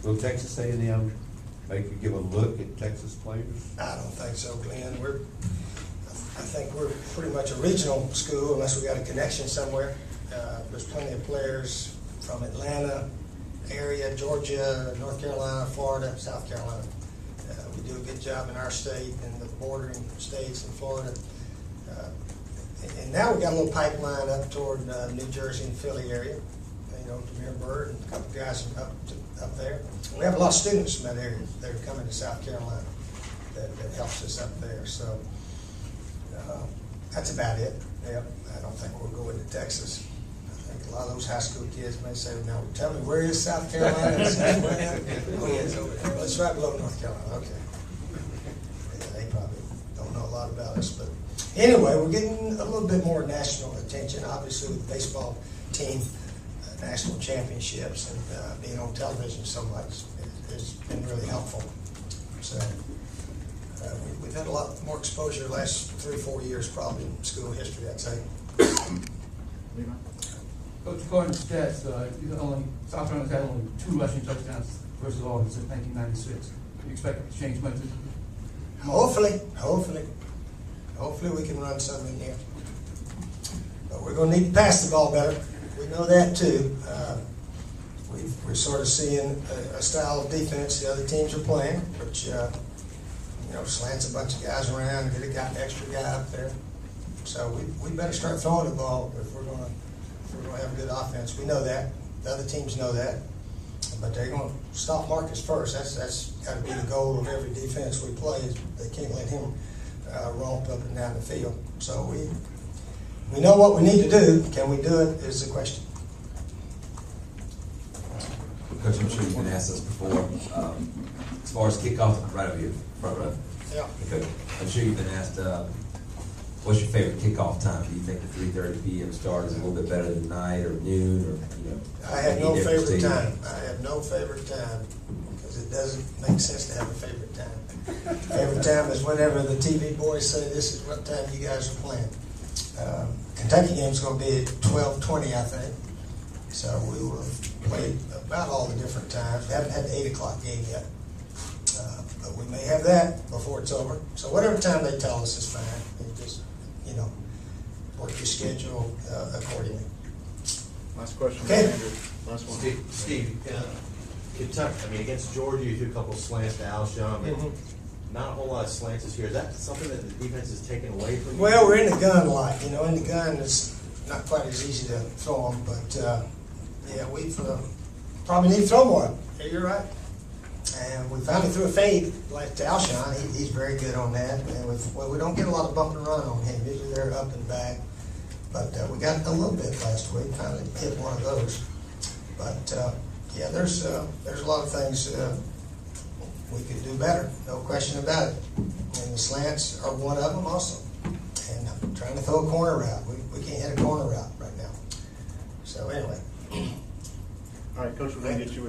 Will Texas A&M make you give a look at Texas players? I don't think so, Glenn. I think we're pretty much a regional school unless we got a connection somewhere. There's plenty of players from Atlanta area, Georgia, North Carolina, Florida, South Carolina. We do a good job in our state and the bordering states in Florida. And now we got a little pipeline up toward New Jersey and Philly area. You know, Demir Bird and a couple guys from up there. We have a lot of students from that area that are coming to South Carolina that helps us up there. So that's about it. Yeah, I don't think we'll go into Texas. I think a lot of those high school kids may say, "Now tell me, where is South Carolina?" Oh, yeah, it's over there. Well, it's right below North Carolina. Okay. Yeah, they probably don't know a lot about us, but anyway, we're getting a little bit more national attention. Obviously, with the baseball team, national championships, and being on television so much has been really helpful. So we've had a lot more exposure the last 3 or 4 years, probably in school history, I'd say. Coach, according to stats, South Carolina's had only 2 rushing touchdowns versus Auburn since 1996. You expect it to change much? Hopefully we can run some in here. But we're going to need to pass the ball better. We know that too. We're sort of seeing a style of defense the other teams are playing, which slants a bunch of guys around, get an extra guy up there. So we better start throwing the ball if we're going to have a good offense. We know that. The other teams know that. But they're going to stop Marcus first. That's got to be the goal of every defense we play. Is they can't let him romp up and down the field. So we know what we need to do. Can we do it is the question. Coach, I'm sure you've been asked this before. As far as kickoff, right over here, front row. Yeah. Coach, I'm sure you've been asked, what's your favorite kickoff time? Do you think the 3:30 p.m. start is a little bit better than night or noon, or I have no any difference to favorite you? time. I have no favorite time because it doesn't make sense to have a favorite time. Favorite time is whenever the TV boys say this is what time you guys are playing. Kentucky game's going to be at 12:20, I think. So we will play about all the different times. We haven't had the 8 o'clock game yet. But we may have that before it's over. So whatever time they tell us is fine. You just, work your schedule accordingly. Last question. Okay. Andrew. Last one. Steve, Kentucky, against Georgia, you threw a couple of slants to Alshon, but not a whole lot of slants this year. Is that something that the defense is taking away from you? Well, we're in the gun a lot. In the gun, it's not quite as easy to throw them, but we probably need to throw more. Yeah, you're right. And we finally threw a fade like to Alshon. He's very good on that. And we don't get a lot of bump and run on him. Usually they're up and back. But we got a little bit last week. Finally hit one of those. But there's a lot of things we could do better. No question about it. And the slants are one of them also. And I'm trying to throw a corner route. We can't hit a corner route right now. So anyway. All right, Coach, we're going to get you